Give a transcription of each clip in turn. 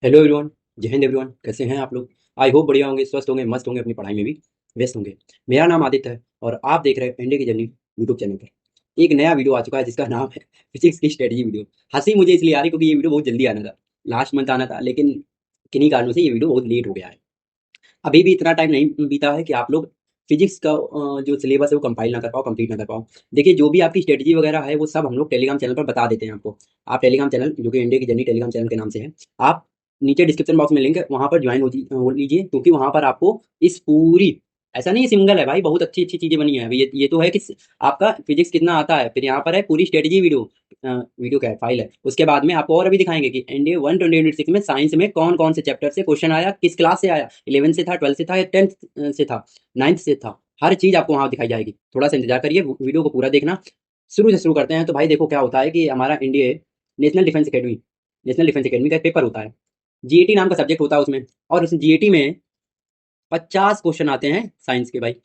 Hello everyone. जय Hind everyone. कैसे हैं आप लोग? आई होप बढ़िया होंगे, स्वस्थ होंगे, मस्त होंगे, अपनी पढ़ाई में भी व्यस्त होंगे। मेरा नाम आदित्य है और आप देख रहे हैं इंडिया की जर्नी यूट्यूब चैनल पर। एक नया वीडियो आ चुका है जिसका नाम है फिजिक्स की स्ट्रेटजी वीडियो। हंसी मुझे इसलिए आ रही क्योंकि ये वीडियो बहुत जल्दी आना था, लास्ट मंथ आना था, लेकिन किन्हीं कारणों से ये वीडियो बहुत लेट हो गया है। अभी भी इतना टाइम नहीं बीता है कि आप लोग फिजिक्स का जो सिलेबस है वो कंपाइल ना कर पाओ, कंप्लीट ना कर पाओ। देखिए, जो भी आपकी स्ट्रेटजी वगैरह है वो सब हम लोग टेलीग्राम चैनल पर बता देते हैं आपको। आप टेलीग्राम चैनल जो कि इंडिया की जर्नी टेलीग्राम चैनल के नाम से है, आप नीचे डिस्क्रिप्शन बॉक्स में लिंक है, वहां पर ज्वाइन हो लीजिए, क्योंकि वहां पर आपको इस पूरी, ऐसा नहीं सिंगल है भाई, बहुत अच्छी अच्छी चीजें बनी है। अभी ये तो है कि आपका फिजिक्स कितना आता है, फिर यहाँ पर है पूरी स्ट्रेटजी वीडियो। वीडियो क्या है, फाइल है। उसके बाद में आपको और अभी दिखाएंगे कि एनडीए 120 में साइंस में कौन कौन से चैप्टर से क्वेश्चन आया, किस क्लास से आया, 11 से था, 12 से था या 10th से था, 9th से था। हर चीज आपको वहां दिखाई जाएगी। थोड़ा सा इंतजार करिए, वीडियो को पूरा देखना। शुरू से शुरू करते हैं। तो भाई देखो क्या होता है कि हमारा इंडिया नेशनल डिफेंस एकेडमी का एक पेपर होता है। जीएटी नाम का सब्जेक्ट होता है उसमें, और उस जीएटी में 50 क्वेश्चन आते हैं साइंस के भाई।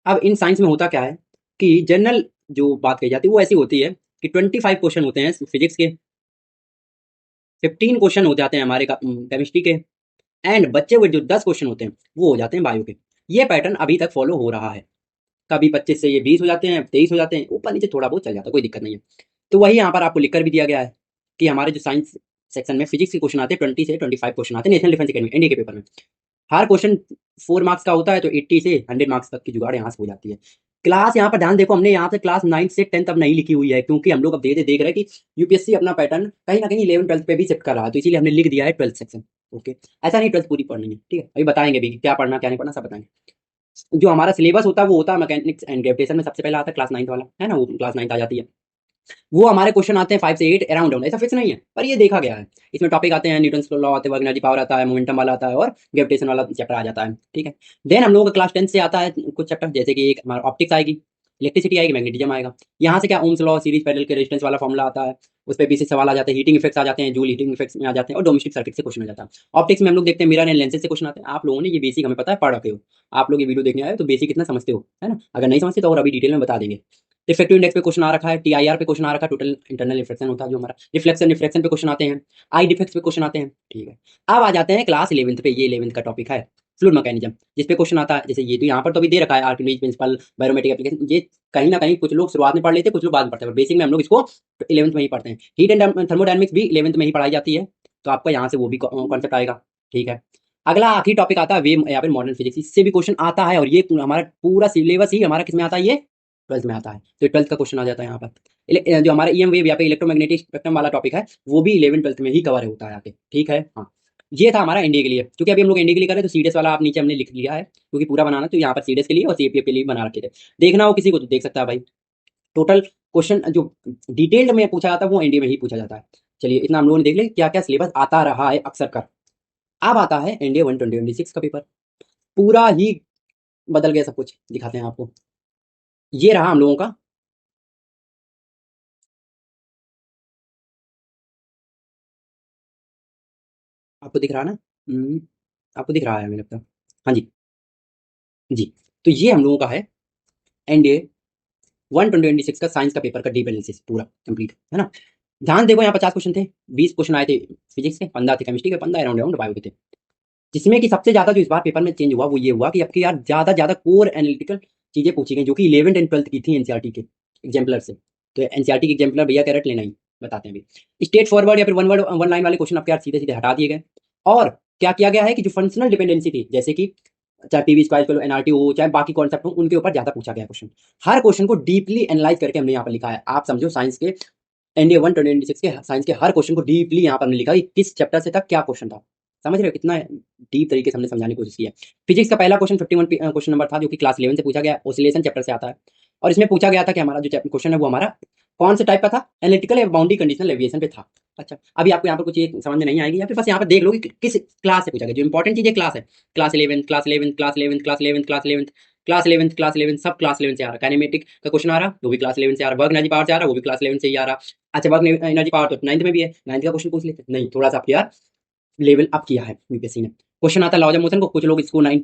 अब इन साइंस में होता क्या है कि जनरल जो बात कही जाती है वो ऐसी होती है कि 25 क्वेश्चन होते हैं फिजिक्स के, 15 क्वेश्चन हो जाते हैं हमारे केमिस्ट्री के, एंड बच्चे हुए जो 10 क्वेश्चन होते हैं वो हो जाते हैं बायो के। ये पैटर्न अभी तक फॉलो हो रहा है। कभी 25 से ये 20 हो जाते हैं, 23 हो जाते हैं, ऊपर नीचे थोड़ा बहुत चल जाता है, कोई दिक्कत नहीं है। तो वही यहाँ पर आपको लिखकर भी दिया गया है कि हमारे जो साइंस सेक्शन में फिजिक्स के क्वेश्चन आते हैं, 20 से 25 क्वेश्चन आते हैं नेशनल डिफेंस एकेडमी इंडिया के पेपर में। हर क्वेश्चन 4 मार्क्स का होता है, तो 80 से 100 मार्क्स तक की जुगाड़ यहाँ से हो जाती है। क्लास यहाँ पर ध्यान देखो, हमने यहाँ से क्लास 9 से 10 अब नहीं लिखी हुई है, क्योंकि हम लोग अब धीरे देख रहे हैं कि यूपीएससी अपना पैटर्न कहीं ना कहीं 11 12 पे भी शिफ्ट कर रहा है, तो इसीलिए हमने लिख दिया है 12 सेक्शन। ओके, ऐसा नहीं 12 पूरी पढ़नी है, ठीक है। अभी बताएंगे भी क्या पढ़ना क्या नहीं पढ़ना, सब बताएंगे। जो हमारा सिलेबस होता है वो होता है मैकेनिक्स एंड ग्रेविटेशन में सबसे पहला आता है क्लास 9 वाला, है ना, वो क्लास 9 आ जाती है। वो हमारे क्वेश्चन आते हैं 5 से 8 अराउंड डाउन, ऐसा फिक्स नहीं है, पर ये देखा गया है। इसमें टॉपिक आते हैं न्यूटन लॉ आते हैं, वर्क एनर्जी पावर आता है, मोमेंटम वाला आता है, और ग्रेविटेशन वाला चैप्टर आ जाता है, ठीक है। देन हम लोगों का क्लास 10 से आता है कुछ चैप्टर, जैसे कि एक हमारा ऑप्टिक्स आएगी, इलेक्ट्रिसिटी आएगी, मैग्नेटिज्म आएगा। यहाँ से क्या ओम्स लॉ, सीरीज पैरेलल के रेजिस्टेंस वाला फॉर्मूला आता है, उस पर बेसिक सवाल आ जाते हैं, हीटिंग इफेक्ट्स आ जाते हैं, जूल हीटिंग इफेक्ट्स में आ जाते हैं, और डोमेस्टिक सर्किट से क्वेश्चन आ जाता है। ऑप्टिक्स में हम लोग देखते हैं मिरर एंड लेंसेज से क्वेश्चन आते हैं। आप लोगों ने ये बेसिक हमें पता है, पढ़ रखे हो। आप लोग ये वीडियो देखने आए हो तो बेसिक कितना समझते हो, है ना। अगर नहीं समझते तो और अभी डिटेल में बता देंगे। रिफ्लेक्टिव इंडेक्स पे क्वेश्चन आ रखा है, टीआईआर पे क्वेश्चन आ रखा है, टोटल इंटरनल रिफ्लेक्शन होता है जो हमारा, रिफ्लेक्शन रिफ्लेक्शन पे क्वेश्चन आते हैं, आई डिफेक्ट्स पे क्वेश्चन आते हैं, ठीक है। अब आ जाते हैं क्लास 11th पे, ये 11th का टॉपिक है फ्लूइड मैकेनिज्म, जिस पे क्वेश्चन आता है। जैसे ये तो यहाँ पर तो अभी दे रखा है आर्किमिडीज प्रिंसिपल, बायोमेट्रिक एप्लीकेशन, ये कहीं ना कहीं कुछ लोग शुरुआत में पढ़ लेते हैं, कुछ लोग बाद में पढ़ते हैं, बेसिक में हम लोग इसको 11th में ही पढ़ते हैं। हीट एंड थर्मोडायनेमिक्स भी 11th में ही पढ़ाई जाती है, तो आपका यहाँ से वो भी कॉन्सेप्ट आएगा, ठीक है। अगला आखिरी टॉपिक आता है वेव या फिर मॉडर्न फिजिक्स, इससे भी क्वेश्चन आता है, और ये हमारा पूरा सिलेबस ही हमारा किसमें आता है, ये 12th में आता है, तो 12th का क्वेश्चन आ जाता है यहाँ पर। जो हमारा ईएम वेव या फिर इलेक्ट्रोमैग्नेटिक स्पेक्ट्रम वाला टॉपिक है, वो भी 11 12th में ही कवर होता है आके, ठीक है। हाँ, ये था हमारा एनडीए के लिए। क्योंकि अभी हम लोग एनडीए के लिए कर रहे हैं, तो सीडीएस वाला आप नीचे हमने लिख लिया है, क्योंकि पूरा बनाना तो यहाँ पर सीडीएस के लिए और सीएपीएफ के लिए बना रखे थे। देखना हो किसी को तो देख सकता है भाई। टोटल क्वेश्चन जो डिटेल्ड में पूछा जाता है वो एनडीए में ही पूछा जाता है। चलिए, इतना हम लोगों ने देख लिया क्या क्या सिलेबस आता रहा है अक्सर कर। अब आता है एनडीए 120 का पेपर, पूरा ही बदल गया सब कुछ, दिखाते हैं आपको। ये रहा हम लोगों का, आपको दिख रहा है ना? आपको दिख रहा है हमें लगता है। हाँ जी, जी। तो ये हम लोगों का है एनडीए 120 का साइंस का पेपर का डीप एनालिसिस पूरा कंप्लीट, है ना। ध्यान देखो, यहाँ 50 क्वेश्चन थे, 20 क्वेश्चन आए थे फिजिक्स के, 15 थे केमिस्ट्री के, 15 अराउंड अराउंड बायो के थे। जिसमें कि सबसे ज्यादा जो इस बार पेपर में चेंज हुआ वो ये हुआ कि आपकी यार ज्यादा ज्यादा कोर एनालिटिकल चीजें पूछी गई, जो कि 11th एंड 12th की थी एनसीईआरटी के एग्जाम्पलर से। तो एनसीईआरटी के एग्जाम्पलर भैया कैरेट लेना ही, बताते हैं अभी। स्टेट फॉरवर्ड या फिर वन वर्ड वन लाइन वाले क्वेश्चन आपके यार सीधे सीधे हटा दिए गए। और क्या किया गया है कि जो फंक्शनल डिपेंडेंसी थी, जैसे कि चाहे पीवी स्क्वायर एनआरटी हो, चाहे बाकी कॉन्सेप्ट हो, उनके ऊपर ज्यादा पूछा गया क्वेश्चन। हर क्वेश्चन को डीपली एनालाइज करके हमने यहाँ पर लिखा है। आप समझो साइंस के एनडीए 126 के साइंस के हर क्वेश्चन को डीपली यहाँ पर हमने लिखा है, किस चैप्टर से था, क्या क्वेश्चन था। समझ रहे हो कितना डीप तरीके से हमने समझाने की कोशिश की है। फिजिक्स का पहला क्वेश्चन 51 क्वेश्चन नंबर था, जो कि क्लास 11 से पूछा गया, ओसिलेशन चैप्टर से आता है। और इसमें पूछा गया था कि हमारा जो क्वेश्चन है वो हमारा कौन से टाइप का था, एनालिटिकल या बाउंड्री कंडीशनल एविएशन पे था। अच्छा, अभी आपको यहाँ पर कुछ ये समझ में नहीं आएगी, या फिर बस यहाँ पर देख लो कि किस क्लास से पूछा गया। जो इंपॉर्टेंट चीज है क्लास है, class 11 class 11 class 11 class 11 class 11 class 11 class 11 सब क्लास 11 से आ रहा है। काइनेमेटिक का क्वेश्चन आ रहा वो भी क्लास 11 से आ रहा, वर्क एनर्जी पावर से आ रहा वो भी क्लास 11 से ही आ रहा। अच्छा, वर्क एनर्जी पावर तो 9th में भी है, 9th का क्वेश्चन पूछ लेते नहीं, थोड़ा सा आप यार लेवल अप किया है यूपीएससी ने। क्वेश्चन आता लॉज ऑफ मोशन को, कुछ लोग इसको 9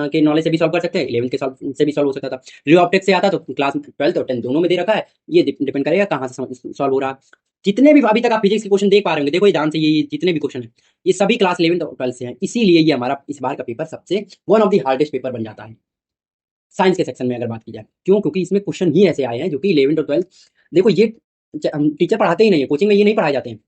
के नॉलेज से भी सॉल्व कर सकते हैं, 11 के सॉल्व से भी सॉल्व हो सकता था। रे ऑप्टिक्स से आता तो क्लास 12 और 10 दोनों में दे रखा है, ये डिपेंड करेगा कहाँ से सॉल्व हो रहा है। जितने भी अभी तक आप फिजिक्स के क्वेश्चन देख पा रहे होंगे, देखो ये ध्यान से, ये जितने भी क्वेश्चन है ये सभी क्लास 11 और 12 से हैं, इसीलिए ये हमारा इस बार का पेपर सबसे one of the hardest paper बन जाता है साइंस के सेक्शन में अगर बात की जाए। क्यों? क्योंकि इसमें क्वेश्चन ही ऐसे आए हैं जो कि 11 और 12, देखो ये टीचर पढ़ाते ही नहीं है, कोचिंग में ये नहीं पढ़ाए जाते हैं।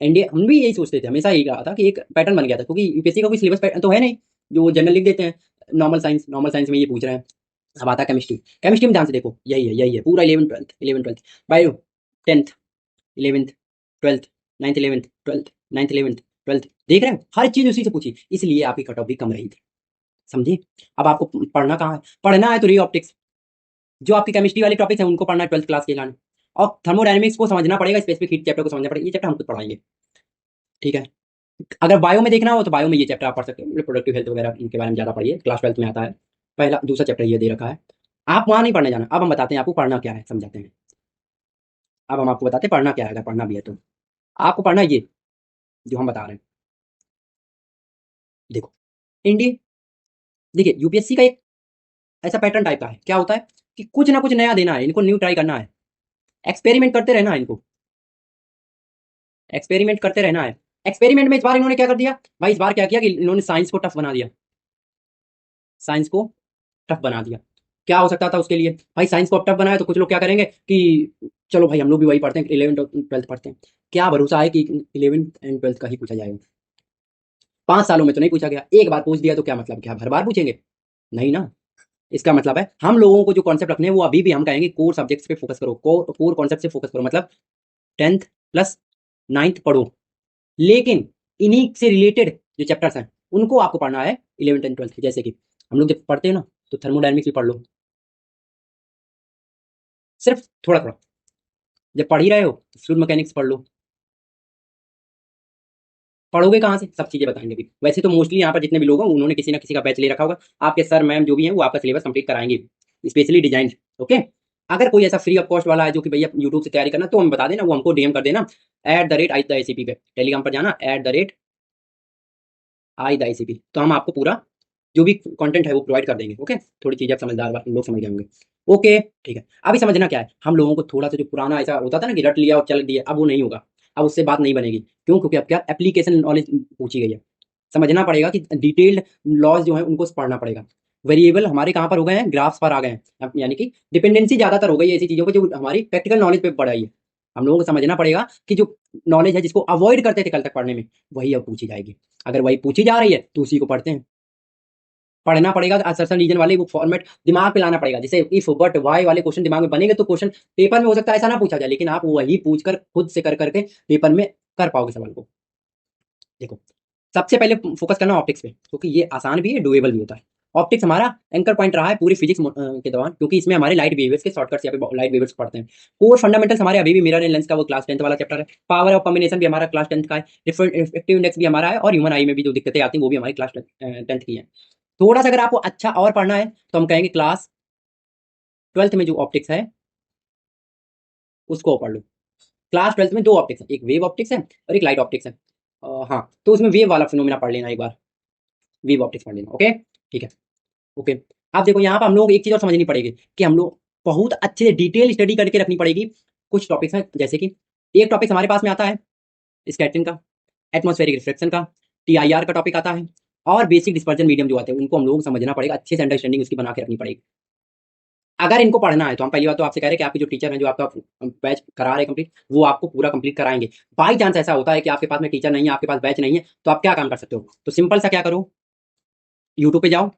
एनडीए हम भी यही सोचते थे, हमेशा यही कहा था कि एक पैटर्न बन गया था, क्योंकि यूपीएससी का कोई सिलेबस पैटर्न तो है नहीं जो जनरल लिख देते हैं। नॉर्मल साइंस में ये पूछ रहे हैं। अब आता है केमिस्ट्री, केमिस्ट्री में ध्यान से देखो, यही है पूरा 11 12 bio 10th 11th 12th 9th 11th 12th 9th 11th 12th, देख रहे हो हर चीज उसी से पूछी, इसलिए आपकी कट ऑफ भी कम रही थी, समझे। अब आपको पढ़ना कहाँ है? पढ़ना है तो रे ऑप्टिक्स, जो आपकी केमिस्ट्री वाले टॉपिक्स हैं उनको पढ़ना है 12th क्लास के लाने, और थर्मोडायनेमिक्स को समझना पड़ेगा, स्पेसिफिक हीट चैप्टर को समझना पड़ेगा, ये चैप्टर हम खुद पढ़ाएंगे, ठीक है। अगर बायो में देखना हो तो बायो में ये चैप्टर आप पढ़ सकते हो, रिप्रोडक्टिव हेल्थ वगैरह इनके बारे में ज़्यादा पढ़िए, क्लास 12th में आता है, पहला दूसरा चैप्टर ये दे रखा है। आप वहाँ नहीं पढ़ने जाना, अब हम बताते हैं आपको पढ़ना क्या है, समझाते हैं। अब हम आपको बताते हैं पढ़ना क्या है, अगर पढ़ना भी है तो आपको पढ़ना ये जो हम बता रहे हैं। देखो इंडिया, देखिए यूपीएससी का एक ऐसा पैटर्न टाइप का है, क्या होता है कि कुछ ना कुछ नया देना है इनको, न्यू ट्राई करना है, एक्सपेरिमेंट करते रहना है इनको, एक्सपेरिमेंट करते रहना है। एक्सपेरिमेंट में इस बार इन्होंने क्या कर दिया भाई, इस बार क्या किया कि इन्होंने साइंस को टफ बना दिया, साइंस को टफ बना दिया। क्या हो सकता था उसके लिए भाई, साइंस को अब टफ बनाया तो कुछ लोग क्या करेंगे कि चलो भाई हम लोग भी वही पढ़ते हैं, 11th और 12th पढ़ते हैं। क्या भरोसा है कि 11th एंड 12th का ही पूछा जाएगा? 5 सालों में तो नहीं पूछा गया, एक बार पूछ दिया तो क्या मतलब, क्या हर बार पूछेंगे? नहीं ना। इसका मतलब है हम लोगों को जो कॉन्सेप्ट रखने हैं वो अभी भी हम कहेंगे कोर सब्जेक्ट्स पे फोकस करो, कोर कॉन्सेप्ट से फोकस करो, मतलब 10th प्लस 9th पढ़ो, लेकिन इन्हीं से रिलेटेड जो चैप्टर्स हैं उनको आपको पढ़ना है 11th एंड 12th। जैसे कि हम लोग जब पढ़ते हैं ना तो थर्मोडायनेमिक्स भी पढ़ लो, सिर्फ थोड़ा थोड़ा, जब पढ़ ही रहे हो तो फ्लूइड मैकेनिक्स पढ़ लो। पढ़ोगे कहाँ से? सब चीजें बताएंगे भी। वैसे तो मोस्टली यहाँ पर जितने भी लोग हैं उन्होंने किसी ना किसी का बैच ले रखा होगा, आपके सर मैम जो भी हैं वो आपका सिलेबस कंप्लीट कराएंगे, स्पेशली डिजाइन। ओके, अगर कोई ऐसा फ्री ऑफ कॉस्ट वाला है जो कि भैया यूट्यूब से तैयारी करना, तो हम बता देना, वो हमको डीएम कर देना @ICP पे, टेलीग्राम पर जाना @ICP, तो हम आपको पूरा जो भी कंटेंट है वो प्रोवाइड कर देंगे। ओके, थोड़ी चीजें आप समझदार लोग समझ गए होंगे। ओके ठीक है, अभी समझना क्या है, हम लोगों को थोड़ा सा जो पुराना ऐसा होता था ना कि रट लिया और चल दिया, अब वो नहीं होगा, अब उससे बात नहीं बनेगी। क्यों? क्योंकि अब क्या एप्लीकेशन नॉलेज पूछी गई है, समझना पड़ेगा कि डिटेल्ड लॉज जो है उनको पढ़ना पड़ेगा। वेरिएबल हमारे कहाँ पर हो गए हैं? ग्राफ्स पर आ गए हैं, यानी कि डिपेंडेंसी ज्यादातर हो गई है ऐसी चीजों पे जो हमारी प्रैक्टिकल नॉलेज पे पढ़ाई है। हम लोगों को समझना पड़ेगा कि जो नॉलेज है जिसको अवॉइड करते थे कल तक पढ़ने में, वही अब पूछी जाएगी। अगर वही पूछी जा रही है तो उसी को पढ़ते हैं, पढ़ना पड़ेगा। असर्शन रीजन वाले वो फॉर्मेट दिमाग पे लाना पड़ेगा, जैसे इफ बट वाई वाले क्वेश्चन दिमाग में बनेंगे तो क्वेश्चन पेपर में हो सकता है ऐसा ना पूछा जाए, लेकिन आप वही पूछ कर खुद से कर करके पेपर में कर पाओगे सवाल को। देखो सबसे पहले फोकस करना ऑप्टिक्स पे, क्योंकि ये आसान भी है, डुएबल भी होता है। ऑप्टिक्स हमारा एंकर पॉइंट रहा है पूरी फिजिक्स के दौरान, क्योंकि इसमें हमारे लाइट बिहेवियर्स के शॉर्टकट्स यहाँ पे लाइट बिहेवियर्स पढ़ते हैं। कोर फंडामेंटल्स हमारे अभी भी मिरर एंड लेंस का वो क्लास 10th वाला चैप्टर है। पावर ऑफ कॉम्बिनेशन भी हमारा क्लास 10th का है। रिफ्रैक्टिव इंडेक्स भी हमारा है, और ह्यूमन आई में भी जो दिक्कतें आती हैं वो भी हमारी क्लास 10th की है। थोड़ा सा अगर आपको अच्छा और पढ़ना है तो हम कहेंगे क्लास 12th में जो ऑप्टिक्स है उसको पढ़ लो। क्लास 12th में दो ऑप्टिक्स है, एक वेव ऑप्टिक्स है और एक लाइट ऑप्टिक्स है। हाँ, तो उसमें वेव वाला फिनोमेना पढ़ लेना एक बार, वेव ऑप्टिक्स पढ़ लेना। ओके ठीक है। ओके, अब देखो यहाँ पर हम लोग एक चीज और समझनी पड़ेगी कि हम लोग बहुत अच्छे से डिटेल स्टडी करके रखनी पड़ेगी। कुछ टॉपिक्स हैं, जैसे कि एक टॉपिक हमारे पास में आता है स्कैटरिंग का, एटमॉस्फेरिक रिफ्लेक्शन का, टीआईआर का टॉपिक आता है, और बेसिक डिस्पर्जन मीडियम जो आते हैं उनको हम लोग समझना पड़ेगा, अच्छे से अंडरस्टैंडिंग उसकी बना के रखनी पड़ेगी। अगर इनको पढ़ना है तो हम पहली बात तो आपसे कह रहे हैं कि आपके जो टीचर हैं जो आपका बैच करा रहे हैं कंप्लीट, वो आपको पूरा कंप्लीट कराएंगे। बाई चांस ऐसा होता है कि आपके पास में टीचर नहीं है, आपके पास बैच नहीं है, तो आप क्या काम कर सकते हो? तो सिंपल सा क्या करो, यूट्यूब पे जाओ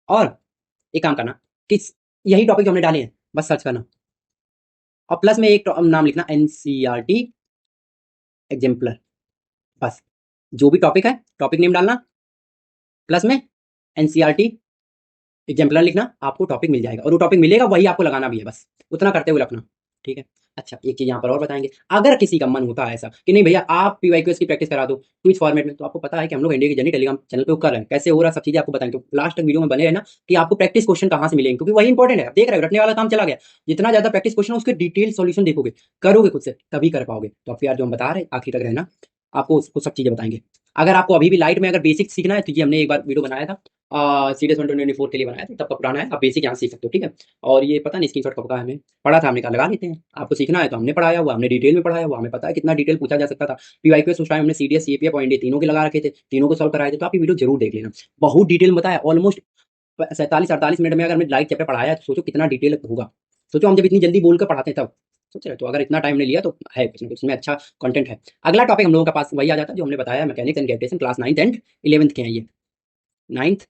और एक काम करना कि यही टॉपिक जो हमने डाले हैं बस सर्च करना, और प्लस में एक नाम लिखना एनसीईआरटी एग्जाम्पलर, बस जो भी टॉपिक है टॉपिक नेम डालना, प्लस में एनसीईआरटी एग्जाम्पलर लिखना, आपको टॉपिक मिल जाएगा, और वो टॉपिक मिलेगा वही आपको लगाना भी है, बस उतना करते हुए रखना। ठीक है। अच्छा एक चीज यहाँ पर और बताएंगे, अगर किसी का मन होता है ऐसा कि नहीं भैया आप पीवाईक्यूएस की प्रैक्टिस करा दो क्विज फॉर्मेट में, तो आपको पता है कि हम लोग इंडिया की जर्नी टेलीग्राम चैनल पे कर रहे हैं, कैसे हो रहा सब चीजें आपको बताएंगे, तो लास्ट तक वीडियो में बने रहना कि आपको प्रैक्टिस क्वेश्चन कहाँ से मिलेंगे, क्योंकि वही इंपॉर्टेंट है। आप देख रहे हो रटने वाला काम चला गया, जितना ज्यादा प्रैक्टिस क्वेश्चन उसके डिटेल सॉल्यूशन देखोगे, करोगे खुद से, तभी कर पाओगे। तो आप यार जो हम बता रहे हैं आखिर तक रहना, आपको उसको सब चीज़ें बताएँगे। अगर आपको अभी भी लाइट में अगर बेसिक सीखना है तो ये हमने एक बार वीडियो बनाया था सीडीएस 124 के लिए बनाया था, तब का पुराना है, आप बेसिक यहाँ से सीख सकते हो, ठीक है? और ये पता नहीं स्क्रीनशॉट कब का है हमें, पढ़ा था हमने कहा लगा लेते हैं। आपको सीखना है तो हमने पढ़ाया हुआ, हमने डिटेल में पढ़ाया हुआ, हमें पता है कितना डिटेल पूछा जा सकता था। पीवाईक्यू उस टाइम हमने सीडीएस, सीएपीएफ और एनडीए तीनों के लगा रखे थे, तीनों को सॉल्व कराए थे, तो आप ये वीडियो ज़रूर देख लेना। बहुत डिटेल में बताया, ऑलमोस्ट 47-48 मिनट में अगर हमने लाइव चैप्टर पढ़ाया है तो सोचो कितना डिटेल होगा। सोचो हम जब इतनी जल्दी बोलकर पढ़ाते हैं तब, सोच रहे हो? तो अगर इतना टाइम ने लिया तो है कुछ ना कुछ इसमें अच्छा कंटेंट है। अगला टॉपिक हम लोगों के पास वही आ जाता है जो हमने बताया, mechanics and gravitation, class 9th and 11th के हैं ये, 9th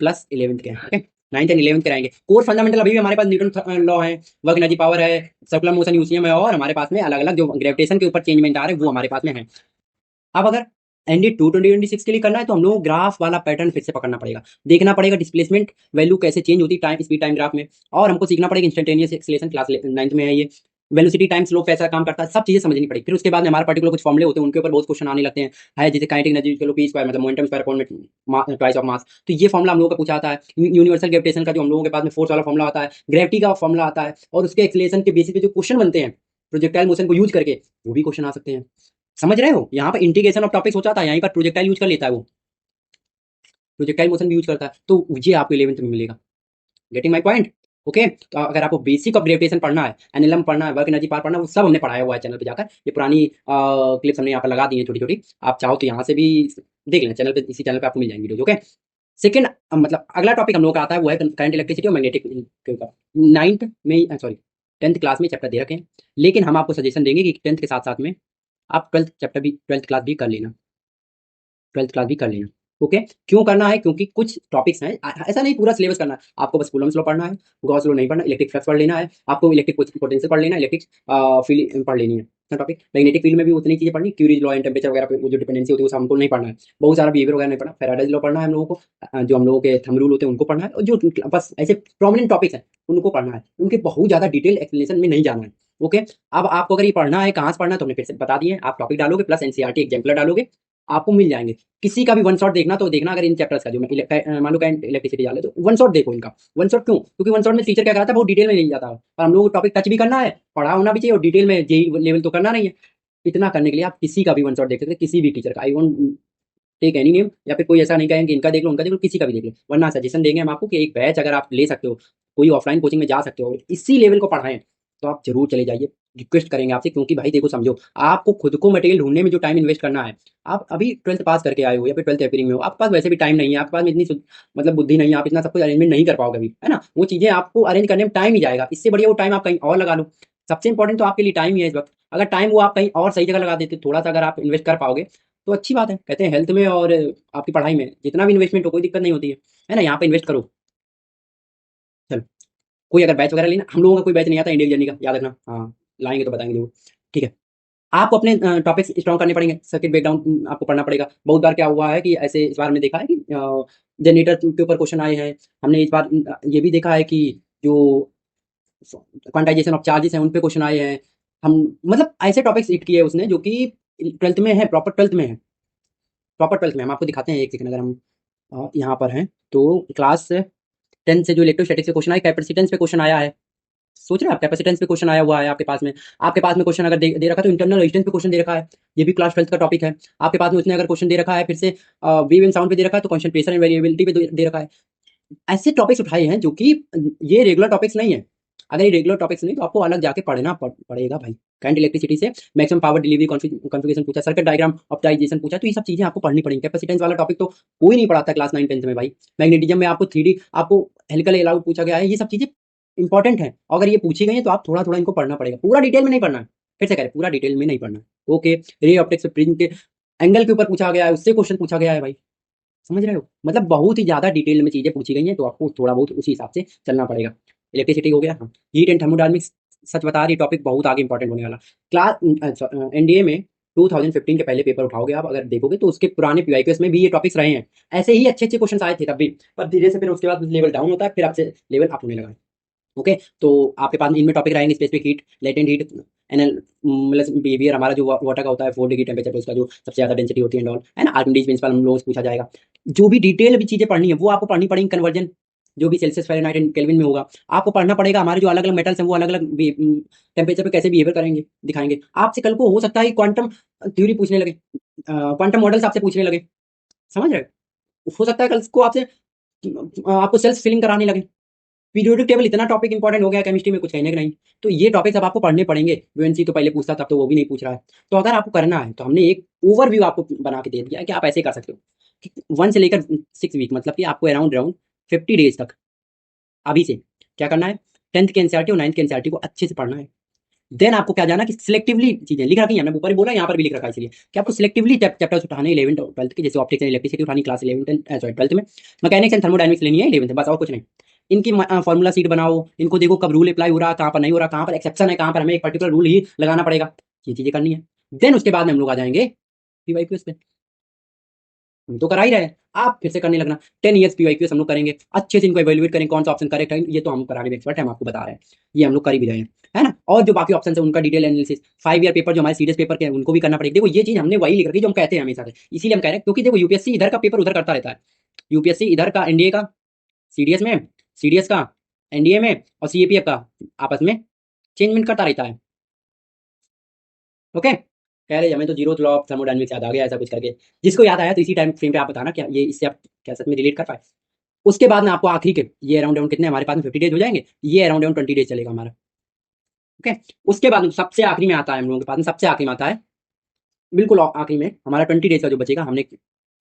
प्लस 11th के हैं, ओके? 9th एंड 11th कराएंगे। कोर फंडामेंटल अभी भी हमारे पास न्यूटन लॉ है, वर्क एनर्जी पावर है, सर्कुलर मोशन यूसीएम है, और हमारे पास में अलग अलग जो ग्रेविटेशन के ऊपर चेंजमेंट आ रहे हैं वो हमारे पास में है। अब अगर एनडी 2026 के लिए करना है तो हम लोग ग्राफ वाला पैटर्न फिर से पकड़ना पड़ेगा, देखना पड़ेगा डिस्प्लेसमेंट वैल्यू कैसे चेंज होती है टाइम स्पीड टाइम ग्राफ में, और हमको सीखना पड़ेगा इंस्टेंटेनियस एक्सेलेरेशन, क्लास 9th में है ये। वेलोसिटी टाइम स्लोप कैसा काम करता है, सब चीजें समझनी पड़ेगी। फिर उसके बाद में हमारे पर्टिकुलर कुछ फॉर्मूले होते हैं, उनके ऊपर बहुत क्वेश्चन आने लगते हैं, है जैसे काइनेटिक एनर्जी चलो पी स्क्वायर मतलब momentum square upon twice of mass, तो ये फॉर्मूला हम लोगों का पूछा आता है। यूनिवर्सल ग्रेविटेशन का जो हम लोगों के पास में फोर्स वाला फॉर्मूला आता है, ग्रेविटी का फॉर्मूला आता है, और उसके एक्सेलेरेशन के बेसिस पे जो क्वेश्चन बनते हैं प्रोजेक्टाइल मोशन को यूज करके, वो भी क्वेश्चन आ सकते हैं। समझ रहे हो? यहाँ पर इंटीग्रेशन ऑफ टॉपिक्स हो जाता है, यहीं पर प्रोजेक्टाइल यूज कर लेता है वो, प्रोजेक्टाइल मोशन भी यूज करता है, तो ये आपको 11th में मिलेगा। Getting my point? ओके, तो अगर आपको बेसिक ऑफ ग्रेविटेशन पढ़ना है, एनएलएम पढ़ना है, वर्क एनर्जी पावर पढ़ना है, वो सब हमने पढ़ाया हुआ है चैनल पे जाकर। ये पुरानी क्लिप्स हमने यहाँ पर लगा दी है छोटी छोटी, आप चाहो तो यहाँ से भी देख लेना चैनल पे, इसी चैनल पे आपको मिल जाएंगे वीडियो, ओके? सेकंड मतलब अगला टॉपिक हम लोग का आता है वो है करंट इलेक्ट्रिसिटी और मैग्नेटिक के ऊपर। 9th में सॉरी 10th क्लास में चैप्टर दे रखे हैं, लेकिन हम आपको सजेशन देंगे कि 10th के साथ साथ में आप 12th चैप्टर भी 12th क्लास भी कर लेना, 12th क्लास भी कर लेना, ओके? क्यों करना है? क्योंकि कुछ टॉपिक्स हैं, ऐसा नहीं पूरा सिलेबस करना है आपको, बस कूलम्ब्स लॉ पढ़ना है, गॉस लॉ नहीं पढ़ना, इलेक्ट्रिक फ्लक्स पढ़ लेना है आपको, इलेक्ट्रिक पोटेंशियल पढ़ लेना है, इलेक्ट्रिक फील्ड पढ़ लेनी है टॉपिक। मैग्नेटिक फील्ड में भी उतनी चीजें पढ़नी, क्यूरीज लॉ एंड टेम्परेचर वगैरह पे वो जो डिपेंडेंसी होती है वो हमको नहीं पढ़ना है, बहुत सारा बिहेवियर वगैरह नहीं पढ़ना। फेराडेज लॉ पढ़ना है हम लोगों को, जो हम लोगों के थंब रूल होते हैं उनको पढ़ना है, और जो बस ऐसे प्रोमिनेंट टॉपिक्स हैं उनको पढ़ना है, उनके बहुत ज्यादा डिटेल एक्सप्लेनेशन में नहीं जाना है, ओके? अब आपको अगर ये पढ़ना है, कहाँ से पढ़ना है तो हमने फिर से बता दिए, आप टॉपिक डालोगे प्लस एनसीईआरटी एग्जाम्पलर डालोगे, आपको मिल जाएंगे। किसी का भी वन शॉट देखना तो देखना, अगर इन चैप्टर्स का जो मान लो इलेक्ट्रिसिटी डाले तो वन शॉट देखो इनका। वन शॉट क्यों? क्योंकि वन शॉट में टीचर क्या कराता है, बहुत डिटेल में नहीं जाता है, और हम लोग को टॉपिक टच भी करना है, पढ़ा होना भी चाहिए, और डिटेल में जेई लेवल तो करना नहीं है। इतना करने के लिए आप किसी का भी वन शॉट देख सकते हैं, किसी भी टीचर का। I won't take any name, या फिर कोई ऐसा नहीं कहेंगे इनका देख लो उनका देख लो, किसी का भी देख लो, वरना सजेशन देंगे हम आपको कि एक बैच अगर आप ले सकते हो, कोई ऑफलाइन कोचिंग में जा सकते हो, इसी लेवल को पढ़ाएं तो आप जरूर चले जाइए। रिक्वेस्ट करेंगे आपसे, क्योंकि भाई देखो समझो, आपको खुद को मटेरियल ढूंढने में जो टाइम इन्वेस्ट करना है, आप अभी 12th पास करके आए हो या फिर 12th अपेयरिंग में हो, आपके पास वैसे भी टाइम नहीं है, आपके पास में इतनी मतलब बुद्धि नहीं है, आप इतना सब कुछ अरेंजमेंट नहीं कर पाओगे अभी, है ना? वो चीजें आपको अरेंज करने में टाइम ही जाएगा, इससे बढ़िया वो टाइम आप कहीं और लगा लो। सबसे इंपॉर्टेंट तो आपके लिए टाइम ही है इस वक्त, अगर टाइम वो आप कहीं और सही जगह लगा देते, थोड़ा सा अगर आप इन्वेस्ट कर पाओगे तो अच्छी बात है। कहते हैं हेल्थ में और आपकी पढ़ाई में जितना भी इन्वेस्टमेंट हो कोई दिक्कत नहीं होती है ना? यहाँ पे इन्वेस्ट करो। चलो, कोई अगर बैच वगैरह लेना, हम लोगों का कोई बैच नहीं आता इंडियन जर्नी का, याद रखना, हाँ लाएंगे तो बताएंगे लोग, ठीक है? आपको अपने टॉपिक्स स्ट्रॉन्ग करने पड़ेंगे, सर्किट ब्रेकडाउन आपको पढ़ना पड़ेगा। बहुत बार क्या हुआ है कि ऐसे इस बार हमने देखा है कि जनरेटर के ऊपर क्वेश्चन आए हैं, हमने इस बार ये भी देखा है कि जो क्वांटाइजेशन ऑफ चार्जेस हैं उन पे क्वेश्चन आए हैं। हम मतलब ऐसे टॉपिक्स हिट किए उसने जो कि 12th में है, प्रॉपर 12th में है, प्रॉपर 12th में। हम आपको दिखाते हैं एक सेकंड, अगर हम यहाँ पर हैं तो क्लास 10 से जो इलेक्ट्रोस्टैटिक्स से क्वेश्चन आया, कैपेसिटेंस पे क्वेश्चन आया है। सोच रहे हैं आप, कैपेसिटेंस पे क्वेश्चन आया हुआ है आपके पास में, आपके पास में क्वेश्चन अगर दे रखा है तो इंटरनल रेजिस्टेंस पे क्वेश्चन दे रखा है, ये भी क्लास 12th का टॉपिक है। आपके पास में उसने अगर क्वेश्चन दे रखा है फिर से वेव एंड साउंड पे दे रखा है, तो कांस्टेंट प्रेशर एंड वेरिएबिलिटी पे दे रखा है। ऐसे टॉपिक्स उठाए हैं जो कि ये रेगुलर टॉपिक्स नहीं है। अगर ये रेगुलर टॉपिक्स नहीं तो आपको अलग जाके पढ़ना पड़ेगा भाई। करंट इलेक्ट्रिसिटी से मैक्सिमम पावर डिलीवरी कॉन्फ़िगरेशन पूछा, सर्किट डायग्राम ऑप्टिमाइजेशन पूछा, तो ये सब चीजें आपको पढ़नी पड़ेंगी। कैपेसिटेंस वाला टॉपिक तो कोई नहीं पढ़ाता क्लास 9 10th में भाई। मैग्नेटिज्म में आपको 3D, आपको हेलिकल अलाउड पूछा गया है, ये सब चीजें इंपॉर्टेंट है। अगर ये पूछी गई है तो आप थोड़ा थोड़ा इनको पढ़ना पड़ेगा, पूरा डिटेल में नहीं पढ़ना है। फिर से कह रहे पूरा डिटेल में नहीं पढ़ना है, okay? Ray optics print angle के ऊपर पूछा गया है, उससे क्वेश्चन पूछा गया है भाई, समझ रहे हो? मतलब बहुत ही ज़्यादा डिटेल में चीज़ें पूछी गई हैं, तो आपको थोड़ा बहुत उसी हिसाब से चलना पड़ेगा। इलेक्ट्रिसिटी हो गया, हाँ। हीट एंड थर्मोडायनामिक्स, सच बता रही टॉपिक बहुत आगे इंपॉर्टेंट होने वाला। क्लास एनडीए में 2015 के पहले पेपर उठाओगे आप, अगर देखोगे तो उसके पुराने पीवाईक्यूएस में भी ये टॉपिक्स रहे हैं। ऐसे ही अच्छे अच्छे क्वेश्चन आए थे तब भी, पर धीरे से फिर उसके बाद लेवल डाउन होता है, फिर आपसे लेवल अप होने लगा है, ओके? तो आपके पास में इनमें टॉपिक रहेंगे, specific heat, latent heat, NL मतलब बिहेवियर हमारा जो वाटर का होता है 4 डिग्री टेम्परेचर पे, उसका जो सबसे ज़्यादा डेंसिटी होती है, है ना? आर्किमिडीज प्रिंसिपल हम लोगों से पूछा जाएगा। जो भी डिटेल भी चीज़ें पढ़नी है वो आपको पढ़नी पड़ेंगी। कन्वर्जन जो भी सेल्सियस, फ़ारेनहाइट एंड केल्विन में होगा, आपको पढ़ना पड़ेगा। हमारे जो अलग अलग मेटल्स हैं वो अलग अलग टेम्परेचर पे कैसे बिहेवियर करेंगे, दिखाएंगे। आपसे कल को हो सकता है क्वांटम थ्योरी पूछने लगे, क्वांटम मॉडल्स आपसे पूछने लगे, समझ रहे हो सकता है कल को आपसे आपको सेल्फ फिलिंग कराने लगे। पीरियोडिक टेबल इतना टॉपिक इंपॉर्टेंट हो गया केमिस्ट्री में, कुछ कहने का नहीं। तो ये टॉपिक्स अब आपको पढ़ने पड़ेंगे। यूएनसी तो पहले पूछता था, तो वो भी नहीं पूछ रहा है। तो अगर आपको करना है तो हमने एक ओवरव्यू आपको बना के दे दिया है कि आप ऐसे कर सकते हो कि 1 से लेकर 6 वीक, मतलब कि आपको अराउंड अराउंड 50 डेज तक अभी से क्या करना है, 10th के एनसीईआरटी और 9th के एनसीईआरटी को अच्छे से पढ़ना है। देन आपको क्या जाना कि सिलेक्टिवली चीजें लिख रखी है, हमने ऊपर ही बोला, यहाँ पर भी लिख रखा है, इसलिए कि आपको सिलेक्टिवली चैप्टर्स उठाने 11th और 12th के, जैसे ऑप्टिक्स एंड इलेक्ट्रिसिटी उठानी क्लास 11th सॉरी 12th में, मैकेनिक्स एंड थर्मोडायनामिक्स लेनी है 11th में, बस और कुछ नहीं। इनकी फॉर्मूला सीट बनाओ, इनको देखो कब रूल अप्लाई हो रहा है, कहाँ पर नहीं हो रहा, कहाँ पर एक्सेप्शन है, कहाँ पर हमें एक पर्टिकुलर रूल ही लगाना पड़ेगा, ये चीजें करनी है। देन उसके बाद में हम लोग आ जाएंगे पीवाईक्यूएस पे। हम तो करा ही रहे हैं, आप फिर से करने लगना। 10 ईयर्स पीवाईक्यूएस हम लोग करेंगे, अच्छे से इनको इवेल्युएट करेंगे कौन सा ऑप्शन करेक्ट है, ये तो हम कराने में एक्सपर्ट है, हम आपको बता रहे हैं, ये हम लोग कर ही भी रहे हैं, है ना। और जो बाकी ऑप्शन है उनका डिटेल एनालिसिस, 5 ईयर पेपर जो हमारे सीरियस पेपर के हैं उनको भी करना पड़ेगा। देखो ये चीज हमने वही लिख रखी जो हम कहते हैं हमेशा से, इसीलिए हम कह रहे हैं, क्योंकि देखो यूपीएससी इधर का पेपर उधर करता रहता है, यूपीएससी इधर का एनडीए का सीडीएस में, सीडीएस का एनडीए में, और सीएपीएफ का आपस में चेंजमेंट करता रहता है। ओके, कह रहे हमें तो जीरो लॉ ऑफ थर्मोडायनामिक्स याद आ गया, ऐसा कुछ करके। जिसको याद आया तो इसी टाइम फ्रेम पे आप बताना क्या ये, इससे आप क्या सच में रिलेट कर पाए। उसके बाद में आपको आखिरी के ये अराउंड अराउंड कितने हमारे पास में 50 डेज हो जाएंगे, ये अराउंड अराउंड 20 डेज चलेगा हमारा। ओके, उसके बाद सबसे आखिरी में आता है हम लोगों के पास में, सबसे आखिरी में आता है बिल्कुल आखिरी में हमारा 20 डेज का जो बचेगा। हमने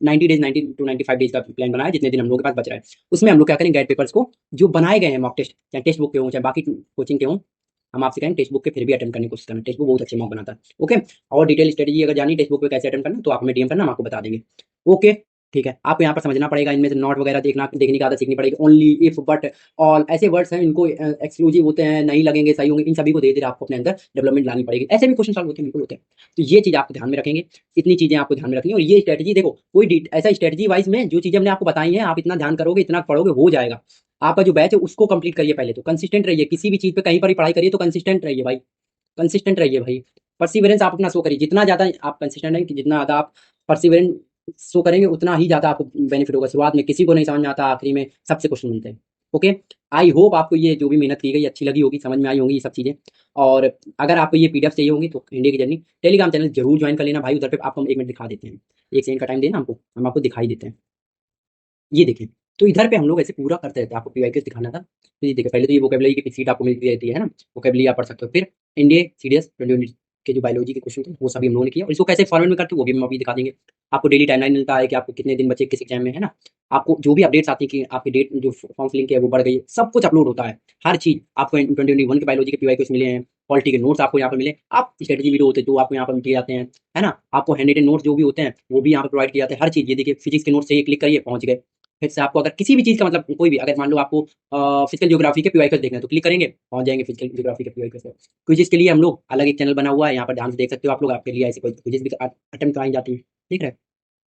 90 डेज 90 टू 95 डेज का प्लान बनाया, जितने दिन हम लोगों के पास बच रहा है। उसमें हम लोग क्या करेंगे, गाइड पेपर्स को जो बनाए गए हैं मॉक टेस्ट, चाहे टेक्स्ट बुक के हों चाहे बाकी कोचिंग के हों, हम आपसे कहेंगे टेक्स्ट बुक के फिर भी अटेम्प्ट करने की कोशिश करना, टेक्स्ट बुक बहुत अच्छे मॉक बनाता है। ओके, और डिटेल स्ट्रेटेजी अगर जानी टेक्स्ट बुक पे कैसे अटेम्प्ट करना, तो आप हमें डीएम करना, हम आपको बता देंगे। ओके, ठीक है, आपको यहाँ पर समझना पड़ेगा, इनमें से नॉट वगैरह देखने की आदत सीखनी पड़ेगी। ओनली, इफ, बट, ऑल ऐसे वर्ड्स हैं, इनको एक्सक्लूसिव होते हैं, नहीं लगेंगे, सही होंगे, इन सभी को धीरे धीरे आपको अपने अंदर डेवलपमेंट लानी पड़ेगी। ऐसे भी क्वेश्चन सॉल्व होते हैं, बिल्कुल होते हैं। तो ये चीज आपको ध्यान में रखेंगे, इतनी चीजें आपको ध्यान में रखनी है। और ये स्ट्रेटेजी देखो, कोई ऐसा स्ट्रेटेजी वाइज में जो चीजें हमने आपको बताई हैं, आप इतना ध्यान करोगे, इतना पढ़ोगे, हो जाएगा। आपका जो बैच है उसको कंप्लीट करिए, पहले तो कंसिस्टेंट रहिए, किसी भी चीज पे कहीं पर ही पढ़ाई करिए तो कंसिस्टेंट रहिए भाई, कंसिस्टेंट रहिए भाई। परसिवरेंस आप अपना शो करिए, जितना ज्यादा आप कंसिस्टेंट रहेंगे, जितना ज्यादा आप परसिवरेंस शो करेंगे, उतना ही ज्यादा आपको बेनिफिट होगा। शुरुआत में किसी को नहीं समझ में आता, आखिरी में सबसे क्वेश्चन मिलते हैं। ओके, आई होप आपको ये जो भी मेहनत की गई अच्छी लगी होगी, समझ में आई होंगी ये सब चीजें। और अगर आपको ये पीडीएफ चाहिए होंगी तो इंडिया की जर्नी टेलीग्राम चैनल जरूर ज्वाइन कर लेना भाई, उधर पे आपको हम 1 मिनट दिखा देते हैं, 1 सेकंड का टाइम देना हमको, हम आपको दिखाई देते हैं। ये देखें, तो इधर पे हम लोग ऐसे पूरा करते रहते हैं, आपको पीवाईक्यूज दिखाना था। तो ये देखिए, पहले तो ये वोकेबुलरी की सीट आपको मिलती रहती है ना, वोकेबुलरी आप पढ़ सकते हो। फिर इंडिया सीडीएस 20 के जो बायोलॉजी के क्वेश्चन थे वो सभी हम लोगों ने किया, और इसको कैसे फॉर्मेट में करते हैं वो भी हम अभी दिखा देंगे। आपको डेली टाइमलाइन मिलता है कि आपको कितने दिन बचे किस एग्जाम में, है ना। आपको जो भी अपडेट्स आती है कि आपकी डेट जो फॉर्म फिलिंग की है वो बढ़ गई है, सब कुछ अपलोड होता है। हर चीज आपको 2021 के बायोलॉजी के पीवाईक्यूज मिले हैं, पॉलिटी के नोट्स आपको यहाँ पर मिले, आप स्ट्रेटेजी वीडियो होते हैं जो आपको यहाँ पर दिए जाते हैं, है ना। आपको हैंड रिटन नोट्स जो भी होते हैं वो भी यहाँ पर प्रोवाइड किए जाते हैं, हर चीज। ये देखिए, फिजिक्स के नोट्स से क्लिक करिए, पहुंच गए। फिर से आपको अगर किसी भी चीज़ का मतलब कोई भी, अगर मान लो आपको फिजिकल ज्योग्राफी के पीवाईक्यूज देखना है तो क्लिक करेंगे, पहुंच जाएंगे फिजिकल ज्योग्राफी के पीवाईक्यूज पे। क्विज़ के लिए हम लोग अलग एक चैनल बना हुआ है, यहाँ पर ध्यान से देख सकते हो आप लोग, आपके लिए ऐसे कोई क्विज़ भी अटेम्प्ट कराई जाती है, ठीक है।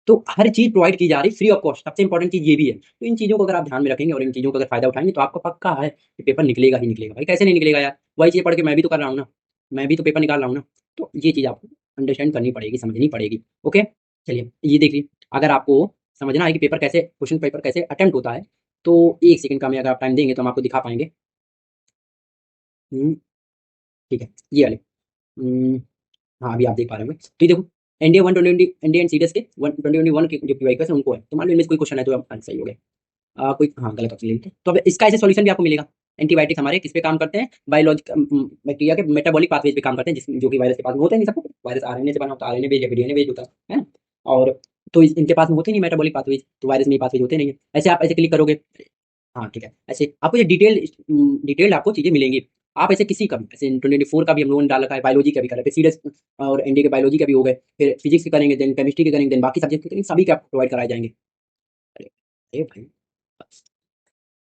तो हर चीज प्रोवाइड की जा रही फ्री ऑफ कॉस्ट, सबसे इंपॉर्टेंट चीज ये भी है। तो इन चीजों को अगर आप ध्यान में रखेंगे और इन चीजों का अगर फायदा उठाएंगे तो आपको पक्का है कि पेपर निकलेगा ही निकलेगा भाई। कैसे नहीं निकलेगा यार, वही चीज पढ़ के मैं भी तो कर रहा हूँ ना, मैं भी तो पेपर निकाल रहा हूँ ना। तो ये चीज आपको अंडरस्टैंड करनी पड़ेगी, समझनी पड़ेगी। ओके, चलिए ये देखिए, अगर आपको समझना है कि पेपर कैसे, क्वेश्चन पेपर कैसे अटेम्प्ट होता है, तो 1 सेकंड का मैं अगर आप टाइम देंगे तो हम आपको दिखा पाएंगे। ठीक है, ये वाले, हम्म, हाँ अभी आप देख पा रहे होंगे। तो ये देखो, एनडीए 120, एनडीए एंड सीडीएस के 2021 के जो पीवाईक्यूज है उनको है, तो मान लो इनमें से कोई क्वेश्चन है तो आप सही हो गए। कोई हाँ गलत ऑप्शन ले लेते हैं। तो अब इसका ऐसे सॉल्यूशन भी आपको मिलेगा। एंटीबायोटिक्स हमारे किस पे काम करते हैं, बायोलॉजिकल बैक्टीरिया के मेटाबॉलिक पाथवेज पे काम करते हैं, जो कि वायरस के पास में होते हैं नहीं सबको, वायरस आरएनए से बना होता है, आरएनए बेस्ड या डीएनए बेस्ड होता है ना। और तो इनके पास में होते नहीं मेटाबॉलिक पाथवेज, तो वायरस में पाथवेज होते नहीं है। ऐसे आप ऐसे क्लिक करोगे, हाँ ठीक है, ऐसे आपको ये डिटेल्ड आपको चीजें मिलेंगी। आप ऐसे किसी का भी, ऐसे 2024 का भी हम लोगों ने डाल रखा है, बायोलॉजी का भी करा, फिर सीरियस और एनडीए के बायोलॉजी का भी हो गए, फिर फिजिक्स के करेंगे, देन केमिस्ट्री के करेंगे, देन बाकी सब्जेक्ट के करेंगे, सभी के आपको प्रोवाइड कराए जाएंगे। अरे अरे भाई,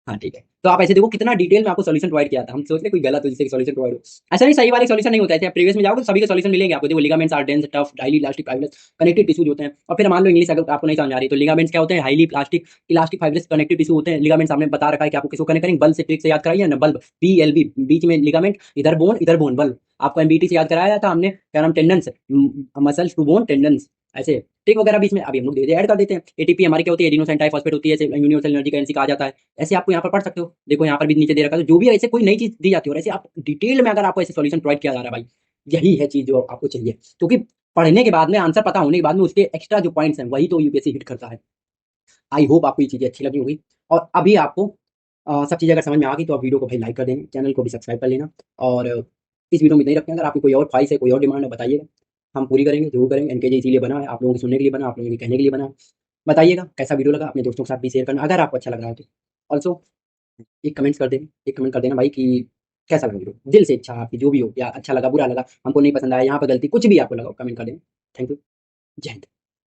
हाँ ठीक है। तो आप ऐसे देखो कितना डिटेल में आपको सॉल्यूशन प्रोवाइड किया था, हम सोच रहे कोई गलत हो जिससे सॉल्यूशन प्रोवाइड हो। ऐसा नहीं, सही वाले सॉल्यूशन नहीं होता है। आप प्रीवियस में जाओगे तो सभी के सॉल्यूशन मिलेंगे आपको। देखो, ligaments are dense, tough, highly elastic, fibrous, connective tissues होते हैं। और फिर मान लो इंग्लिश अगर आपको नहीं समझ आ रही तो लिगामेंट्स क्या होते हैं, highly plastic elastic fibrous connective tissue होते हैं। लिगामेंट्स हमने बता रखा है कि आपको किसको कनेक्ट करेंगे, बल्ब से ट्रिक से याद कराइए ना, बल्ब BLB, बीच में लिगामेंट, इधर बोन बल्ब। आपको MBT से याद कराया था हमने, क्या नाम, tendons, muscles to bone tendons, ऐसे टिक वगैरह बीच में अभी हम लोग दे ऐड कर देते हैं। एटीपी हमारी क्या होती है, एडिनोसाइन ट्राइफॉस्फेट होती है, ऐसे यूनिवर्सल एनर्जी करेंसी कहा जाता है। ऐसे आपको यहाँ पर पढ़ सकते हो, देखो यहाँ पर भी नीचे दे रखा है। तो जो भी ऐसे कोई नई चीज दी जाती है और ऐसे आप डिटेल में अगर आपको ऐसे सॉल्यूशन प्रोवाइड किया जा रहा है भाई, यही है चीज जो आपको चाहिए। क्योंकि पढ़ने के बाद में, आंसर पता होने के बाद में उसके एक्स्ट्रा जो पॉइंट्स हैं वही तो यूपीएससी हिट करता है। आई होप आपको ये चीज़ें अच्छी लगी होगी। और अभी आपको सब चीज़ें अगर समझ में आ गई तो आप वीडियो को भाई लाइक कर देना, चैनल को भी सब्सक्राइब कर लेना। और इस वीडियो में इतना ही रखते हैं। अगर आपकी कोई और ख्वाहिश है, कोई और डिमांड है, बताइएगा, हम पूरी करेंगे, जरूर करेंगे। एनकेजे इसीलिए बना है, आप लोगों को सुनने के लिए बना, आप लोगों के कहने के लिए बना है। बताइएगा कैसा वीडियो लगा, अपने दोस्तों के साथ भी शेयर करना अगर आपको अच्छा लग रहा है तो। ऑल्सो एक कमेंट्स कर देना, एक कमेंट कर देना भाई कि कैसा लगा वीडियो, दिल से इच्छा आपकी जो भी हो, या अच्छा लगा, बुरा लगा, हमको नहीं पसंद आया, यहाँ पर गलती, कुछ भी आपको लगा कमेंट कर देना। Thank you. जय हिंद।